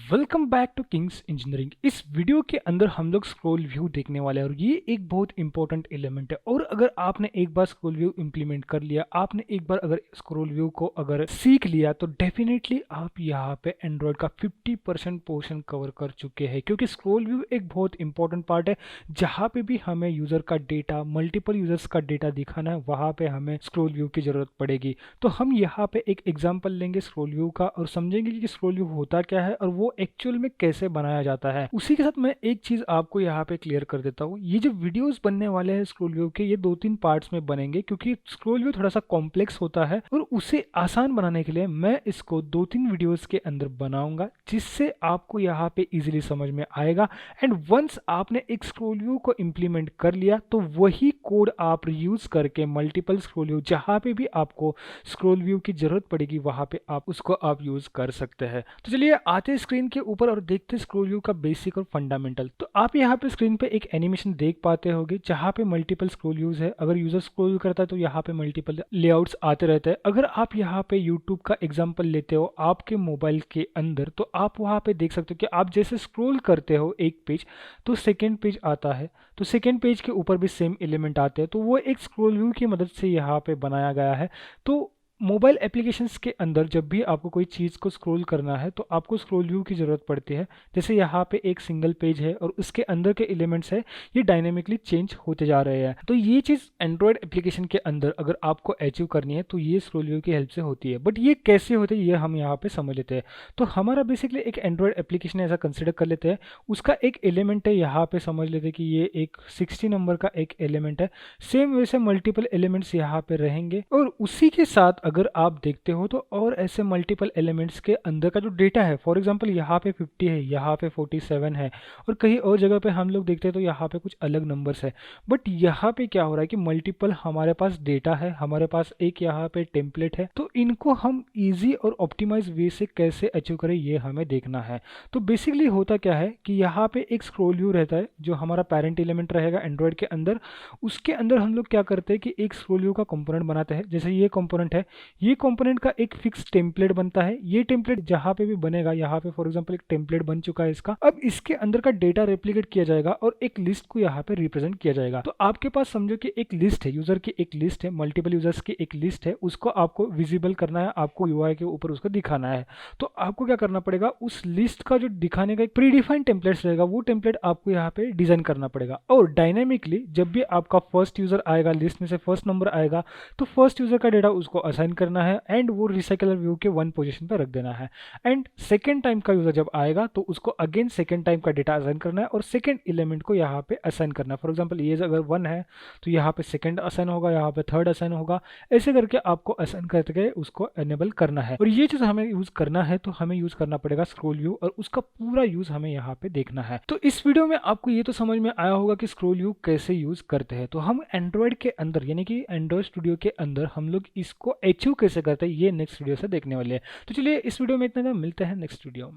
Welcome back to Kings engineering. इस video के अंदर हम लोग स्क्रॉल व्यू देखने वाले हैं और ये एक बहुत इंपॉर्टेंट एलिमेंट है। और अगर आपने एक बार स्क्रॉल व्यू इंप्लीमेंट कर लिया, आपने एक बार अगर स्क्रॉल व्यू को अगर सीख लिया, तो डेफिनेटली आप यहाँ पे एंड्रॉयड का 50% पोर्शन कवर कर चुके हैं। क्योंकि स्क्रॉल व्यू एक बहुत इंपॉर्टेंट पार्ट है, जहाँ पे भी हमें यूज़र का डेटा, मल्टीपल यूजर्स का डेटा दिखाना है, वहाँ पे हमें स्क्रॉल व्यू की ज़रूरत पड़ेगी। तो हम यहाँ पे एक एग्जाम्पल लेंगे स्क्रॉल व्यू का और समझेंगे कि स्क्रॉल व्यू होता क्या है और वो एक्चुअल में कैसे बनाया जाता है। उसी के साथ मैं एक चीज आपको यहाँ पे क्लियर कर देता हूँ, ये जो वीडियोस बनने वाले हैं स्क्रॉल व्यू के, ये 2-3 पार्ट्स में बनेंगे क्योंकि स्क्रॉल व्यू थोड़ा सा कॉम्प्लेक्स होता है और उसे आसान बनाने के लिए मैं इसको 2-3 वीडियोस के अंदर बनाऊंगा, जिससे आपको यहाँ पे इजीली समझ में आएगा। एंड वंस आपने एक स्क्रॉल व्यू को इम्प्लीमेंट कर लिया, तो वही कोड आप यूज करके मल्टीपल स्क्रॉल व्यू, जहाँ पे भी आपको स्क्रॉल व्यू की जरूरत पड़ेगी, वहां पे आप उसको आप यूज कर सकते हैं। तो चलिए आते स्क्रीन के ऊपर और देखते स्क्रॉल व्यू का बेसिक और फंडामेंटल। तो आप यहाँ पे स्क्रीन पे एक एनिमेशन देख पाते होंगे जहाँ पे मल्टीपल स्क्रॉल व्यूज है। अगर यूजर स्क्रॉल करता है तो यहाँ पे मल्टीपल लेआउट्स आते रहते हैं। अगर आप यहाँ पे यूट्यूब का एग्जाम्पल लेते हो आपके मोबाइल के अंदर, तो आप वहाँ पे देख सकते हो कि आप जैसे स्क्रॉल करते हो एक पेज, तो सेकेंड पेज आता है, तो सेकेंड पेज के ऊपर भी सेम एलिमेंट आते हैं। तो वो एक स्क्रॉल व्यू की मदद से यहाँ पे बनाया गया है। तो मोबाइल एप्लीकेशंस के अंदर जब भी आपको कोई चीज़ को स्क्रॉल करना है, तो आपको स्क्रॉल व्यू की ज़रूरत पड़ती है। जैसे यहाँ पे एक सिंगल पेज है और उसके अंदर के एलिमेंट्स है, ये डायनेमिकली चेंज होते जा रहे हैं। तो ये चीज़ एंड्रॉयड एप्लीकेशन के अंदर अगर आपको अचीव करनी है, तो ये स्क्रॉल व्यू की हेल्प से होती है। बट ये कैसे होते हैं, ये हम यहाँ पे समझ लेते हैं। तो हमारा बेसिकली एक एंड्रॉयड एप्लीकेशन ऐसा कंसिडर कर लेते हैं, उसका एक एलिमेंट है, यहाँ पे समझ लेते हैं कि ये एक 60 नंबर का एक एलिमेंट है। सेम वैसे मल्टीपल एलिमेंट्स यहाँ पे रहेंगे और उसी के साथ अगर आप देखते हो, तो और ऐसे मल्टीपल एलिमेंट्स के अंदर का जो डेटा है, फॉर एग्जांपल यहाँ पे 50 है, यहाँ पे 47 है और कहीं और जगह पे हम लोग देखते हैं तो यहाँ पे कुछ अलग नंबर्स है। बट यहाँ पे क्या हो रहा है कि मल्टीपल हमारे पास डेटा है, हमारे पास एक यहाँ पे टेम्पलेट है, तो इनको हम ईजी और ऑप्टिमाइज वे से कैसे अचीव करें, ये हमें देखना है। तो बेसिकली होता क्या है कि यहाँ पे एक स्क्रॉल व्यू रहता है जो हमारा पेरेंट एलिमेंट रहेगा एंड्रॉयड के अंदर। उसके अंदर हम लोग क्या करते हैं कि एक स्क्रॉल व्यू का कंपोनेंट बनाते हैं। जैसे ये कंपोनेंट है, ये कंपोनेंट का एक फिक्स टेम्पलेट बनता है। ये टेम्पलेट जहां पे भी बनेगा, यहाँ पे फॉर एग्जांपल एक टेम्पलेट बन चुका है इसका, अब इसके अंदर का डेटा रेप्लिकेट किया जाएगा और एक लिस्ट को यहाँ पे रिप्रेजेंट किया जाएगा। तो आपके पास समझो कि एक लिस्ट है, यूजर की एक लिस्ट है, मल्टीपल यूजर्स की एक लिस्ट है, उसको आपको विजिबल करना है, आपको यूआई के ऊपर उसको दिखाना है। तो आपको क्या करना पड़ेगा, उस लिस्ट का जो दिखाने का एक प्रीडिफाइंड टेम्पलेट रहेगा, वो टेम्पलेट आपको यहाँ पे डिजाइन करना पड़ेगा। और डायनेमिकली जब भी आपका फर्स्ट यूजर आएगा, लिस्ट में से फर्स्ट नंबर आएगा, तो फर्स्ट यूजर का डेटा उसको असाइन करना है एंड वो रिसाइकलर व्यू के 1 पोजीशन पर रख देना है। एंड सेकेंड टाइम का यूजर जब आएगा, तो उसको अगेन सेकेंड टाइम का डेटा असाइन करना है और सेकेंड एलिमेंट को यहाँ पे असाइन करना है। फॉर एग्जांपल ये अगर 1 है, तो यहाँ पे सेकेंड असाइन होगा, यहाँ पे थर्ड असाइन होगा, ऐसे करके आपको असाइन करके उसको एनेबल करना है। और ये चीज हमें यूज करना है, तो हमें यूज करना पड़ेगा स्क्रॉल व्यू और उसका पूरा यूज हमें यहाँ पे देखना है। तो इस वीडियो में आपको ये तो समझ में आया होगा कि स्क्रॉल व्यू कैसे यूज करते हैं। तो हम एंड्रॉयड के अंदर, यानी कि एंड्रॉयड स्टूडियो के अंदर हम लोग इसको अचीव कैसे करते हैं, ये नेक्स्ट वीडियो से देखने वाले हैं। तो चलिए इस वीडियो में इतना, मिलते हैं नेक्स्ट वीडियो में।